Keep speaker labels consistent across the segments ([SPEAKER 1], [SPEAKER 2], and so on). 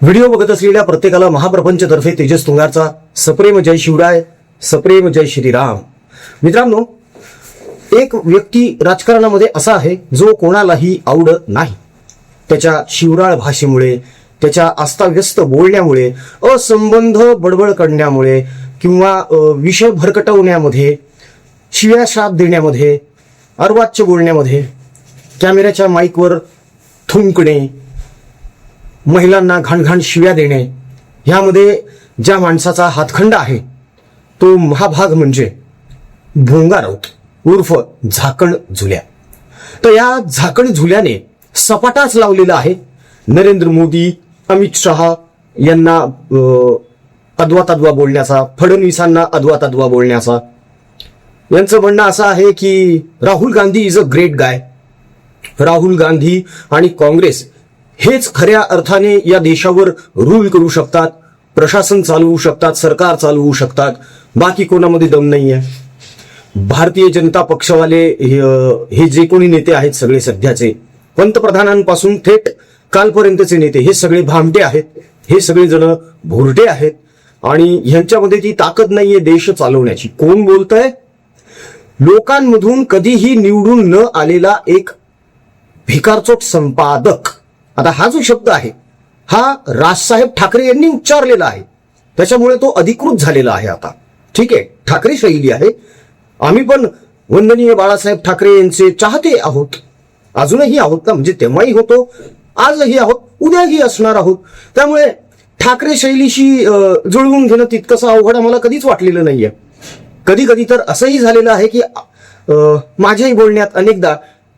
[SPEAKER 1] Video बघत असलेल्या प्रत्येकाला महाप्रपंचतर्फे तेजस तुंगारचा सप्रेम जय शिवराय, सप्रेम जय श्रीराम. मित्रांनो, एक व्यक्ती राजकारणामध्ये असा आहे जो कोणालाही आवडत नाही. त्याच्या शिवराळ भाषेमुळे, त्याच्या अस्ताव्यस्त बोलण्यामुळे, असंबंध बडबड करण्यामुळे किंवा विषय भरकटवण्यामध्ये, शिव्या शाप देण्यामध्ये, अर्वाच्य बोलण्यामध्ये, कॅमेऱ्याच्या माईकवर थुंकणे, महिलांना घाणघाण शिव्या देणे, ह्यामध्ये ज्या माणसाचा हातखंडा आहे तो महाभाग म्हणजे भोंगा राऊत उर्फ झाकण झुल्या. तर या झाकण झुल्याने सपाटाच लावलेला आहे नरेंद्र मोदी, अमित शहा यांना अद्वा तद्वा बोलण्याचा, फडणवीसांना अद्वा तद्वा बोलण्याचा. यांचं म्हणणं असं आहे की Rahul Gandhi is a great guy. Rahul Gandhi आणि काँग्रेस हेच खऱ्या अर्थाने या देशावर रूल करू शकतात, प्रशासन चालवू शकतात, सरकार चालवू शकतात. बाकी कोणामध्ये दम नाही आहे. भारतीय जनता पक्षवाले हे जे कोणी नेते आहेत सगळे सध्याचे, पंतप्रधानांपासून थेट कालपर्यंतचे नेते, हे सगळे भामटे आहेत, हे सगळे जण भुरटे आहेत आणि ह्यांच्यामध्ये ती ताकद नाहीये देश चालवण्याची. कोण बोलतंय? लोकांमधून कधीही निवडून न आलेला एक भिकारचोट संपादक. आता हा जो शब्द आहे हा राजसाहेब ठाकरे यांनी उच्चारलेला आहे, त्याच्यामुळे तो अधिकृत झालेला आहे आता. ठीक आहे, ठाकरे शैली आहे. आम्ही पण वंदनीय बाळासाहेब ठाकरे यांचे चाहते आहोत, अजूनही आहोत ना, म्हणजे तेव्हाही होतो, आजही आहोत, उद्याही असणार आहोत. त्यामुळे ठाकरे शैलीशी जुळवून घेणं तितकंसं अवघड आम्हाला कधीच वाटलेलं नाहीये. कधी कधी तर असंही झालेलं आहे की माझ्याही बोलण्यात अनेकदा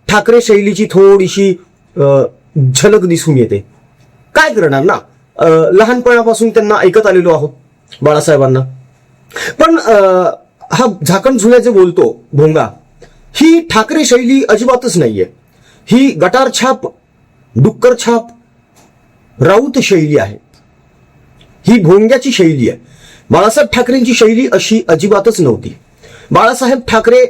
[SPEAKER 1] ठाकरे शैलीची थोडीशी झलक दिसून येते. काय करणार ना, लहानपणापासून त्यांना ऐकत आलेलो आहोत बाळासाहेबांना. पण हा झाकण झुल्याचे बोलतो भोंगा, ही ठाकरे शैली अजिबातच नाहीये. ही गटार छाप, डुक्कर छाप राऊत शैली आहे. ही भोंग्याची शैली आहे. बाळासाहेब ठाकरेंची शैली अशी अजिबातच नव्हती. बाळासाहेब ठाकरे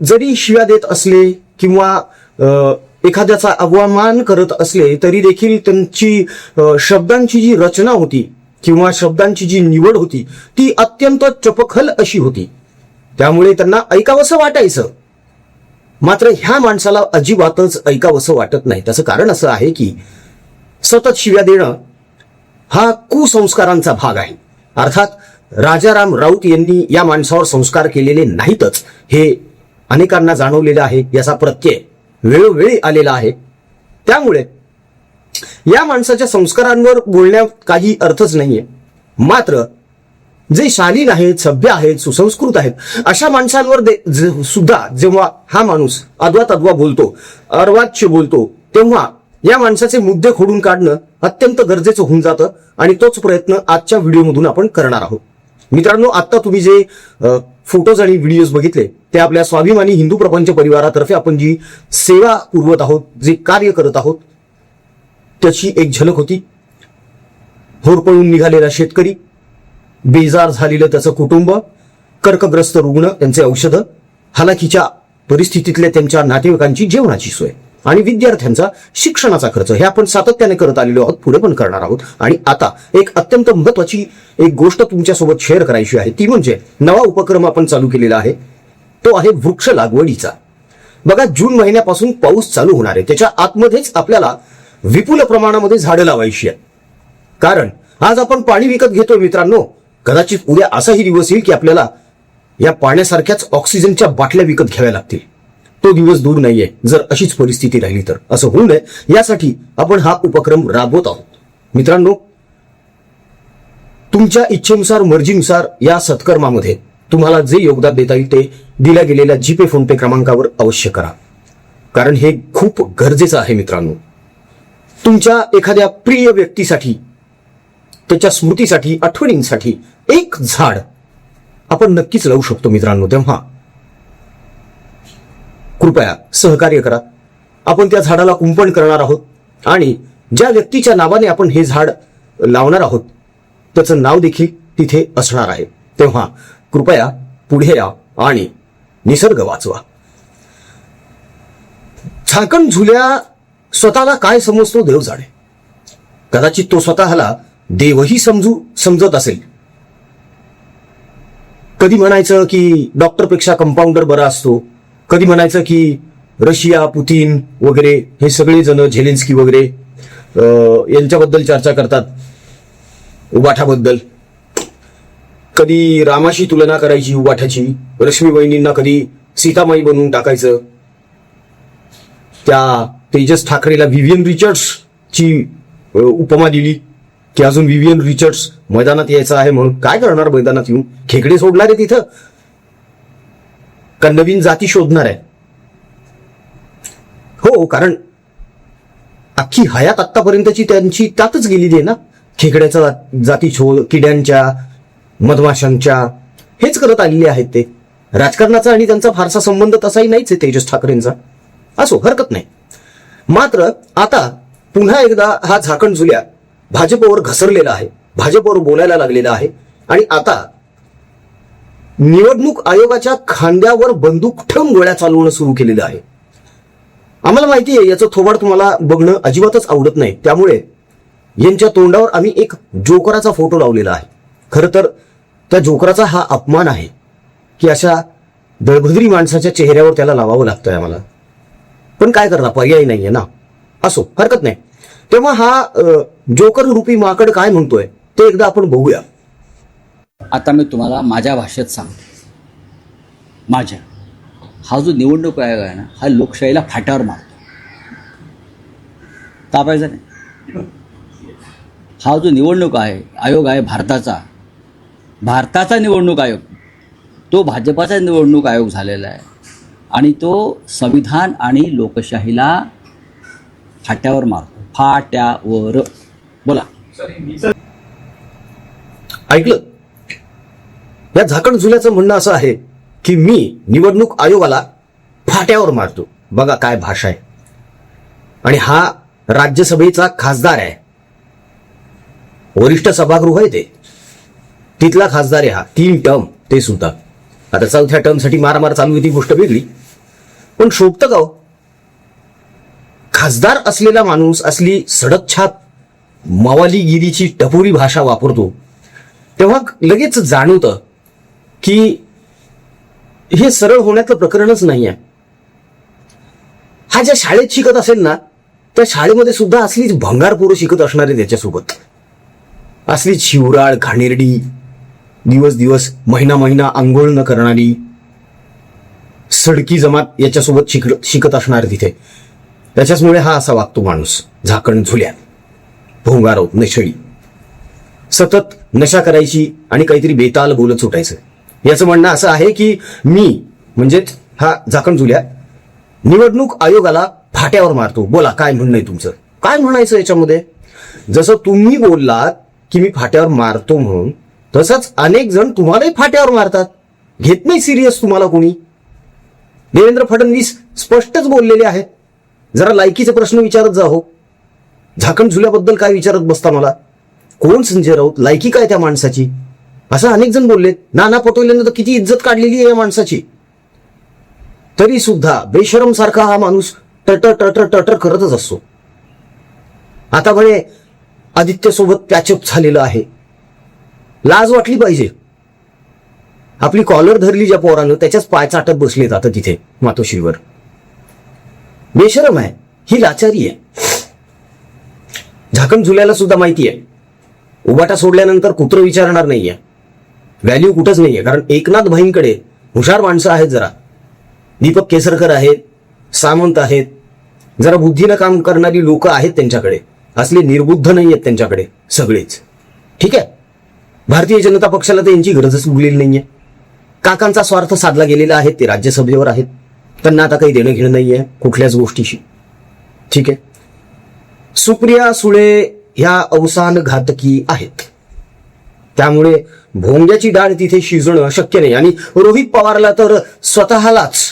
[SPEAKER 1] जरी शिव्या देत असले किंवा एखाद्याचा अवमान करत असले तरी देखील त्यांची शब्दांची जी रचना होती किंवा शब्दांची जी निवड होती ती अत्यंत चपखल अशी होती. त्यामुळे त्यांना ऐकावंसं वाटायचं. मात्र ह्या माणसाला अजिबातच ऐकावंसं वाटत नाही. त्याचं कारण असं आहे की सतत शिव्या देणं हा कुसंस्कारांचा भाग आहे. अर्थात राजाराम राऊत यांनी या माणसावर संस्कार केलेले नाहीतच हे अनेकांना जाणवलेलं आहे. याचा प्रत्यय वेळोवेळी आलेला आहे. त्यामुळे या माणसाच्या संस्कारांवर बोलण्यात काही अर्थच नाहीये. मात्र जे शालीन आहेत, सभ्य आहेत, सुसंस्कृत आहेत, अशा माणसांवर सुद्धा जेव्हा हा माणूस अद्वा तद्वा बोलतो, अर्वाच्य बोलतो, तेव्हा या माणसाचे मुद्दे खोडून काढणं अत्यंत गरजेचं होऊन जातं आणि तोच प्रयत्न आजच्या व्हिडिओमधून आपण करणार आहोत. मित्रांनो, आता तुम्ही जे फोटोज आणि व्हिडिओज बघितले ते आपल्या स्वाभिमानी हिंदू प्रपंच परिवारातर्फे आपण जी सेवा पुरवत आहोत, जे कार्य करत आहोत, त्याची एक झलक होती. होरपळून निघालेला शेतकरी, बेजार झालेलं त्याचं कुटुंब, कर्कग्रस्त रुग्ण, त्यांचे औषधं, हालाकीच्या परिस्थितीतल्या त्यांच्या नातेवाईकांची जेवणाची सोय आणि विद्यार्थ्यांचा शिक्षणाचा खर्च, हे आपण सातत्याने करत आलेलो आहोत, पुढे पण करणार आहोत. आणि आता एक अत्यंत महत्वाची एक गोष्ट तुमच्यासोबत शेअर करायची आहे. ती म्हणजे नवा उपक्रम आपण चालू केलेला आहे, तो आहे वृक्ष लागवडीचा. बघा, जून महिन्यापासून पाऊस चालू होणार आहे. त्याच्या आतमध्येच आपल्याला विपुल प्रमाणामध्ये झाडं लावायची आहेत. कारण आज आपण पाणी विकत घेतो मित्रांनो, कदाचित उद्या असाही दिवस येईल की आपल्याला या पाण्यासारख्याच ऑक्सिजनच्या बाटल्या विकत घ्याव्या लागतील. तो दिवस दूर नाहीये जर अशीच परिस्थिती राहिली तर. असं होऊ नये यासाठी आपण हा उपक्रम राबवत आहोत. मित्रांनो, तुमच्या इच्छेनुसार, मर्जीनुसार या सत्कर्मामध्ये तुम्हाला जे योगदान देता येईल ते दिल्या गेलेल्या जीपे, फोनपे क्रमांकावर अवश्य करा. कारण हे खूप गरजेचं आहे मित्रांनो. तुमच्या एखाद्या प्रिय व्यक्तीसाठी, त्याच्या स्मृतीसाठी, आठवणींसाठी एक झाड आपण नक्कीच लावू शकतो मित्रांनो. तेव्हा कृपया सहकार्य करा. आपण त्या झाडाला कुंपण करणार आहोत आणि ज्या व्यक्तीच्या नावाने आपण हे झाड लावणार आहोत त्याचं नाव देखील तिथे असणार आहे. तेव्हा कृपया पुढे या आणि निसर्ग वाचवा. झाकण झुल्या स्वतःला काय समजतो देव जाणे. कदाचित तो स्वतःला देवही समजत असेल. कधी म्हणायचं की डॉक्टरपेक्षा कंपाऊंडर बरा असतो, कधी म्हणायचं की रशिया, पुतीन वगैरे हे सगळे जण, झेलेन्स्की वगैरे यांच्याबद्दल चर्चा करतात, उबाठाबद्दल. कधी रामाशी तुलना करायची उबाठाची, रश्मी वहिनींना कधी सीतामाई बनवून टाकायचं. त्या तेजस ठाकरेला विवियन रिचर्ड्सची उपमा दिली की अजून विवियन रिचर्ड्स मैदानात यायचं आहे म्हणून. काय करणार मैदानात येऊन? खेकडे सोडणार आहे तिथं का नवीन जाती शोधणार आहे? हो, कारण अख्खी हयात आत्तापर्यंतची त्यांची त्यातच गेलेली आहे ना. खेकड्याचा जाती शोध, किड्यांच्या, मधमाशांच्या, हेच करत आलेले आहेत ते. राजकारणाचा आणि त्यांचा फारसा संबंध तसाही नाहीच आहे तेजस ठाकरेंचा. असो, हरकत नाही. मात्र आता पुन्हा एकदा हा झाकण झुल्या भाजपवर घसरलेला आहे, भाजपवर बोलायला लागलेला आहे. आणि आता निवडणूक आयोगाच्या खांद्यावर बंदूक ठेवून गोळ्या चालवणं सुरू केलेलं आहे. आम्हाला माहिती आहे याचं थोबाड तुम्हाला बघणं अजिबातच आवडत नाही, त्यामुळे यांच्या तोंडावर आम्ही एक जोकराचा फोटो लावलेला आहे. खरं तर त्या जोकराचा हा अपमान आहे की अशा दळभद्री माणसाच्या चेहऱ्यावर त्याला लावावं लागतंय आम्हाला. पण काय करणार, पर्याय नाहीये ना. असो, हरकत नाही. तेव्हा हा जोकर रूपी माकड काय म्हणतोय ते एकदा आपण बघूया.
[SPEAKER 2] आता मी तुम्हाला माझ्या भाषेत सांगतो. हा जो निवडणूक आयोग आहे ना, हा लोकशाहीला फाट्यावर मारतो. तापायचा नाही. हा जो निवडणूक आयोग आहे भारताचा निवडणूक आयोग, तो भाजपाचा निवडणूक आयोग झालेला आहे. आणि तो संविधान आणि लोकशाहीला फाट्यावर मारतो. फाट्यावर. बोला.
[SPEAKER 1] ऐकलं? या झाकण झुल्याचं म्हणणं असं आहे की मी निवडणूक आयोगाला फाट्यावर मारतो. बघा काय भाषा आहे. आणि हा राज्यसभेचा खासदार आहे, वरिष्ठ सभागृह आहे ते, तिथला खासदार आहे हा. 3 टर्म ते सुद्धा. आता 4थ्या टर्मसाठी मारामार चालू आहे ती गोष्ट वेगळी, पण शोभतं का हो? खासदार असलेला माणूस असली सडकछाप मवालीगिरीची टपोरी भाषा वापरतो तेव्हा लगेच जाणवतं की हे सरळ होण्याचं प्रकरणच नाही आहे. हा ज्या शाळेत शिकत असेल ना, त्या शाळेमध्ये सुद्धा असलीच भंगार पोरं शिकत असणार आहे त्याच्यासोबत. असलीच शिवराळ, घाणेरडी, दिवस महिना आंघोळ न करणारी सडकी जमात याच्यासोबत शिकत असणार तिथे. त्याच्याचमुळे हा असा वागतो माणूस. झाकण झुल्या, भोंगारो, नशळी, सतत नशा करायची आणि काहीतरी बेताल बोलत सुटायचं. याचं म्हणणं असं आहे की मी म्हणजेच हा झाकण झुल्या निवडणूक आयोगाला फाट्यावर मारतो. बोला, काय म्हणणं आहे तुमचं? काय म्हणायचं याच्यामध्ये? जसं तुम्ही बोललात की मी फाट्यावर मारतो म्हणून, तसंच अनेक जण तुम्हालाही फाट्यावर मारतात. घेत नाही सिरियस तुम्हाला कोणी. देवेंद्र फडणवीस स्पष्टच बोललेले आहेत. जरा लायकीचे प्रश्न विचारत जा हो. झाकण झुल्याबद्दल काय विचारत बसता मला? कोण संजय राऊत? लायकी काय त्या माणसाची? असं अनेक जण बोलले. नाना पटोलेंना तर किती इज्जत काढलेली आहे या माणसाची, तरी सुद्धा बेशरम सारखा हा माणूस टटर करतच असतो. आता म्हणे आदित्य सोबत पॅचअप झालेलं आहे. लाज वाटली पाहिजे. आपली कॉलर धरली ज्या पोरानं त्याच्याच पाय चाटत बसलेत आता तिथे मातोश्रीवर. बेशरम आहे ही, लाचारी आहे. झाकण झुल्याला सुद्धा माहिती आहे उबाटा सोडल्यानंतर कुत्र विचारणार नाहीये, व्हॅल्यू कुठंच नाहीये. कारण एकनाथ भाईंकडे हुशार माणसं आहेत, जरा दीपक केसरकर आहेत, सामंत आहेत, जरा बुद्धीनं काम करणारी लोक आहेत त्यांच्याकडे. असले निर्बुद्ध नाही आहेत त्यांच्याकडे सगळेच. ठीक आहे, भारतीय जनता पक्षाला तर यांची गरजच उरलेली नाहीये. काकांचा स्वार्थ साधला गेलेला आहे. ते राज्यसभेवर आहेत, त्यांना आता काही देणं घेणं नाहीये कुठल्याच गोष्टीशी. ठीक आहे, सुप्रिया सुळे ह्या अवसान घातकी आहेत, त्यामुळे भोंग्याची डाळ तिथे शिजणं शक्य नाही. आणि रोहित पवारला तर स्वतःलाच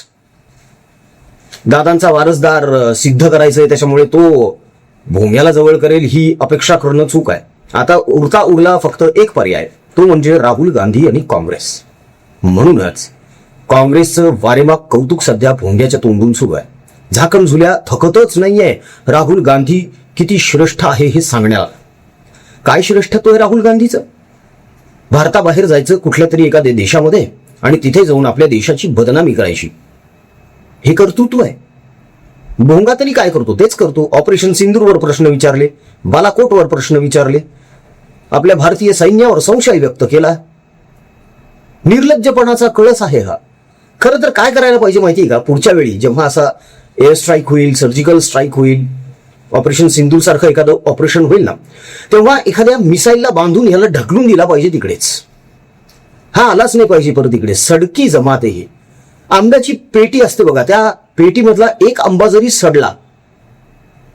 [SPEAKER 1] दादांचा वारसदार सिद्ध करायचंय, त्याच्यामुळे तो भोंग्याला जवळ करेल ही अपेक्षा करणं चूक आहे. आता उरला फक्त एक पर्याय, तो म्हणजे राहुल गांधी आणि काँग्रेस. म्हणूनच काँग्रेसचं वारेमाप कौतुक सध्या भोंग्याच्या तोंडून सुरू आहे. झाकण झुल्या थकतच नाहीये राहुल गांधी किती श्रेष्ठ आहे हे सांगण्याला. काय श्रेष्ठत्व आहे राहुल गांधीचं? भारताबाहेर जायचं कुठल्या तरी एखाद्या देशामध्ये आणि तिथे जाऊन आपल्या देशाची बदनामी करायची, हे कर्तृत्व आहे? भोंगा तरी काय करतो? तेच करतो. ऑपरेशन सिंदूरवर प्रश्न विचारले, बालाकोटवर प्रश्न विचारले, आपल्या भारतीय सैन्यावर संशय व्यक्त केला. निर्लज्जपणाचा कळस आहे हा. खरं तर काय करायला पाहिजे माहिती आहे का? पुढच्या वेळी जेव्हा असा एअर स्ट्राईक होईल, सर्जिकल स्ट्राईक होईल, ऑपरेशन सिंदूर सारखं एखादं ऑपरेशन होईल ना, तेव्हा एखाद्या मिसाईलला बांधून ह्याला ढकलून दिला पाहिजे तिकडेच. हा आलाच नाही पाहिजे परत इकडे. सडकी जमात आहे ही. आंब्याची पेटी असते बघा, त्या पेटीमधला एक आंबा जरी सडला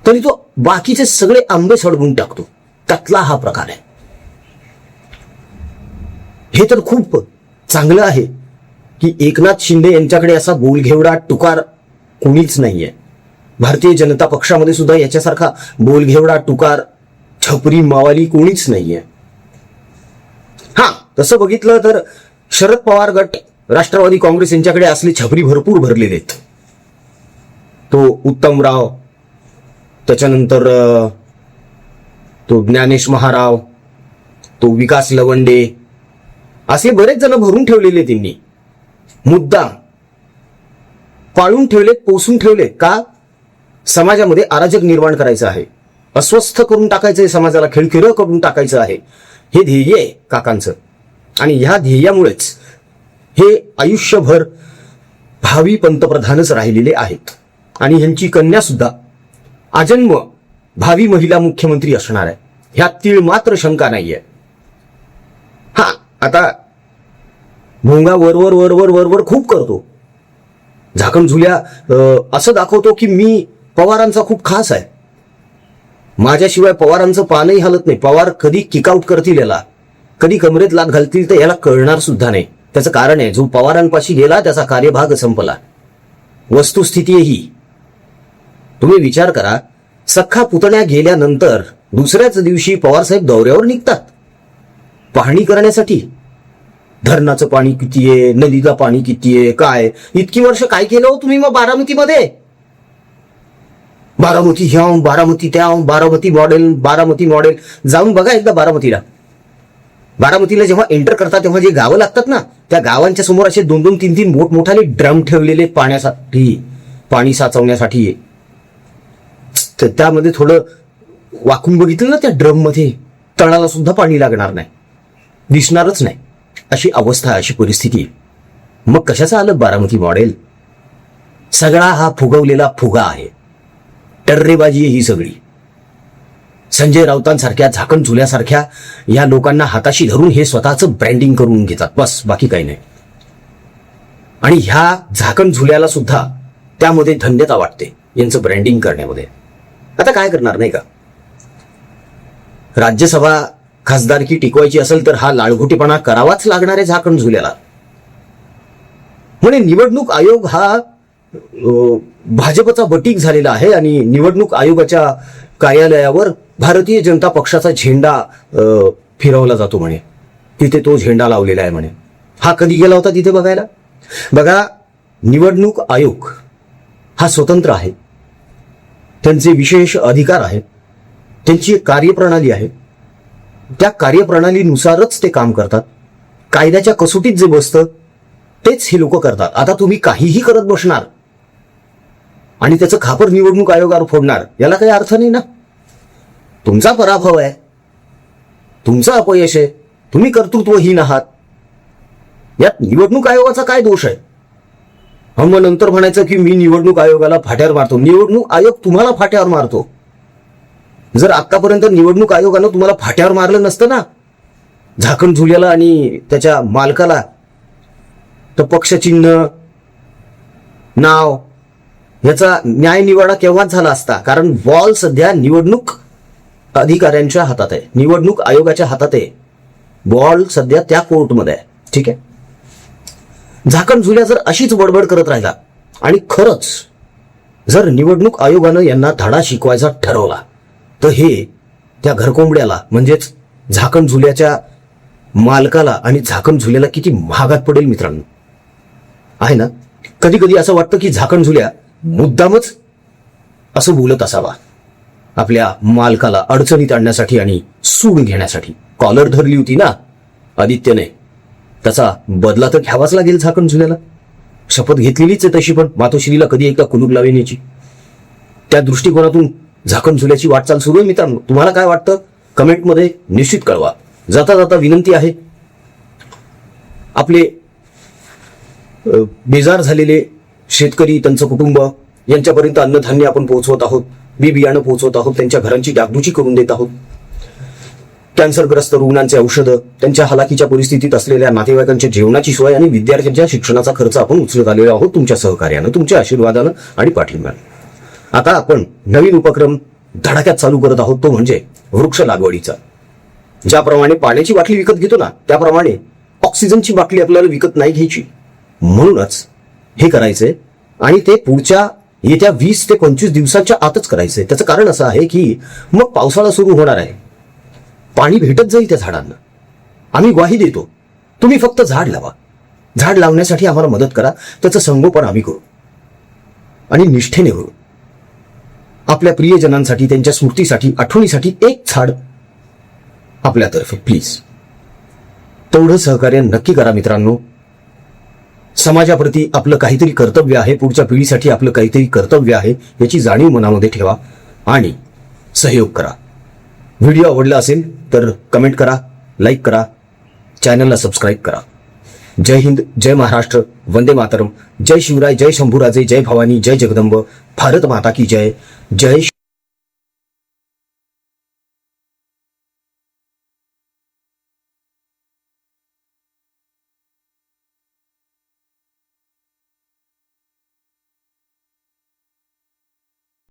[SPEAKER 1] तरी तो बाकीचे सगळे आंबे सडवून टाकतो. त्यातला हा प्रकार आहे. हे तर खूप चांगलं आहे की एकनाथ शिंदे यांच्याकडे असा बोलघेवडा टुकार कोणीच नाहीये. भारतीय जनता पक्षामध्ये सुद्धा याच्यासारखा बोलघेवडा टुकार छपरी मावाली कोणीच नाहीये. हा, तसं बघितलं तर शरद पवार गट, राष्ट्रवादी काँग्रेस यांच्याकडे असले छपरी भरपूर भरलेले आहेत. तो उत्तमराव, त्याच्यानंतर तो ज्ञानेश महाराव, तो विकास लवंडे, असे बरेच जण भरून ठेवलेले त्यांनी. मुद्दाम पाळून ठेवलेत, पोसून ठेवलेत. का? समाजामध्ये अराजक निर्माण करायचं आहे, अस्वस्थ करून टाकायचंय, समाजाला खिळखिळं करून टाकायचं आहे. हे ध्येय आहे काकांचं. आणि ह्या ध्येयामुळेच हे आयुष्यभर भावी पंतप्रधानच राहिलेले आहेत. आणि ह्यांची कन्या सुद्धा आजन्म भावी महिला मुख्यमंत्री असणार आहे, ह्यात तीळ मात्र शंका नाहीये. हा, आता भोंगा वरवर वरवर वरवर खूप करतो. झाकण झुल्या असं दाखवतो की मी पवारांचा खूप खास आहे, माझ्याशिवाय पवारांचं पानही हलत नाही. पवार कधी किकआउट करतील याला, कधी कमरेत लात घालतील तर याला कळणार सुद्धा नाही. त्याचं कारण आहे, जो पवारांपाशी गेला त्याचा कार्यभाग संपला. वस्तुस्थिती ही, तुम्ही विचार करा, सख्खा पुतण्या गेल्यानंतर दुसऱ्याच दिवशी पवारसाहेब दौऱ्यावर निघतात पाहणी करण्यासाठी. धरणाचं पाणी किती आहे, नदीला पाणी किती आहे, काय इतकी वर्ष काय केलं हो तुम्ही मग बारामतीमध्ये? बारामती ह्याव, बारामती त्याव, बारामती मॉडेल जाऊन बघा एकदा बारामतीला. बारामतीला जेव्हा एंटर करता तेव्हा जे गावं लागतात ना, त्या गावांच्या समोर असे 2-2, 3-3 मोठमोठाले ड्रम ठेवलेले पाण्यासाठी, पाणी साचवण्यासाठी. त्यामध्ये थोडं वाकून बघितलं ना, त्या ड्रम मध्ये तळाला सुद्धा पाणी लागणार नाही, दिसणारच नाही. अशी अवस्था, अशी परिस्थिती. मग कशाचं आलं बारामती मॉडेल? सगळा हा फुगवलेला फुगा आहे, टर्रेबाजी आहे ही सगळी. संजय राऊतांसारख्या, झाकण झुल्यासारख्या या लोकांना हाताशी धरून हे स्वतःचं ब्रँडिंग करून घेतात, बस, बाकी काही नाही. आणि ह्या झाकण झुल्याला सुद्धा त्यामध्ये धन्यता वाटते यांचं ब्रँडिंग करण्यामध्ये. आता काय करणार नाही का? राज्यसभा खासदारकी टिकवायची असेल तर हा लाळघुटीपणा करावाच लागणार आहे झाकण झुल्याला. म्हणजे निवडणूक आयोग हा भाजपचा बटीक झालेला आहे आणि निवडणूक आयोगाच्या कार्यालयावर भारतीय जनता पक्षाचा झेंडा फिरवला जातो म्हणे. तिथे तो झेंडा लावलेला आहे म्हणे. हा कधी गेला होता तिथे बघायला? बघा, निवडणूक आयोग हा स्वतंत्र आहे, त्यांचे विशेष अधिकार आहेत, त्यांची एक कार्यप्रणाली आहे. त्या कार्यप्रणालीनुसारच ते काम करतात. कायद्याच्या कसोटीत जे बसतं तेच हे लोक करतात. आता तुम्ही काहीही करत बसणार आणि त्याचं खापर निवडणूक आयोगावर फोडणार, याला काही अर्थ नाही ना. तुमचा पराभव आहे, तुमचं अपयश आहे, तुम्ही कर्तृत्वहीन आहात. यात निवडणूक आयोगाचा काय दोष आहे? मग नंतर म्हणायचं की मी निवडणूक आयोगाला फाट्यावर मारतो. निवडणूक आयोग तुम्हाला फाट्यावर मारतो. जर आतापर्यंत निवडणूक आयोगानं तुम्हाला फाट्यावर मारलं नसतं ना, झाकण झुल्याला आणि त्याच्या मालकाला, तर पक्षचिन्ह, नाव याचा न्याय निवाडा केव्हाच झाला असता. कारण बॉल सध्या निवडणूक अधिकाऱ्यांच्या हातात आहे, निवडणूक आयोगाच्या हातात आहे. बॉल सध्या त्या कोर्टमध्ये आहे. ठीक आहे. झाकण झुल्या जर अशीच बडबड करत राहिला आणि खरंच जर निवडणूक आयोगानं यांना धडा शिकवायचा ठरवला तर हे त्या घरकोंबड्याला म्हणजेच झाकण झुल्याच्या मालकाला आणि झाकण झुल्याला किती महागात पडेल मित्रांनो. आहे ना, कधी कधी असं वाटतं की झाकण झुल्या मुद्दामच असं बोलत असावा. आपल्या मालकाला अडचणीत आणण्यासाठी आणि सूड घेण्यासाठी कॉलर धरली होती ना आदित्यने, त्याचा बदला तर घ्यावाच लागेल झाकण झुल्याला. शपथ घेतलेलीच आहे तशी, पण मातोश्रीला कधी एकदा कुलूप लावेन याची. त्या दृष्टिकोनातून झाकण झुल्याची वाटचाल सुरू आहे. मित्रांनो, तुम्हाला काय वाटतं कमेंटमध्ये निश्चित कळवा. जाता जाता विनंती आहे, आपले बेजार झालेले शेतकरी, त्यांचं कुटुंब यांच्यापर्यंत अन्नधान्य आपण पोहोचवत आहोत, बी बियाणं पोहोचवत आहोत, त्यांच्या घरांची डागडुजी करून देत आहोत. कॅन्सरग्रस्त रुग्णांचे औषधं, त्यांच्या हलाखीच्या परिस्थितीत असलेल्या नातेवाईकांच्या जेवणाची सोय आणि विद्यार्थ्यांच्या शिक्षणाचा खर्च आपण उचलत आलेलो आहोत तुमच्या सहकार्यानं, तुमच्या आशीर्वादानं आणि पाठिंब्यानं. आता आपण नवीन उपक्रम धडाक्यात चालू करत आहोत, तो म्हणजे वृक्ष लागवडीचा. ज्याप्रमाणे पाण्याची बाटली विकत घेतो ना, त्याप्रमाणे ऑक्सिजनची बाटली आपल्याला विकत नाही घ्यायची. म्हणूनच हे करायचंय आणि ते पुढच्या येत्या 20 ते 25 दिवसांच्या आतच करायचंय. त्याचं कारण असं आहे की मग पावसाळा सुरू होणार आहे, पाणी भेटत जाईल त्या झाडांना. आम्ही ग्वाही देतो, तुम्ही फक्त झाड लावा. झाड लावण्यासाठी आम्हाला मदत करा, त्याचं संगोपन आम्ही करू आणि निष्ठेने करू. आपल्या प्रियजनांसाठी, त्यांच्या स्मृतीसाठी, आठवणीसाठी एक झाड आपल्यातर्फे प्लीज. तेवढं सहकार्य नक्की करा मित्रांनो. समाजाप्रती आपलं काहीतरी कर्तव्य आहे, पुढच्या पिढीसाठी आपलं काहीतरी कर्तव्य आहे, याची जाणीव मनामध्ये ठेवा आणि सहयोग करा. व्हिडिओ आवडला असेल तर कमेंट करा, लाईक करा, चॅनलला सबस्क्राईब करा. जय हिंद, जय महाराष्ट्र, वंदे मातरम, जय शिवराय, जय शंभूराजे, जय भवानी, जय जगदंब, भारत माता की जय. जय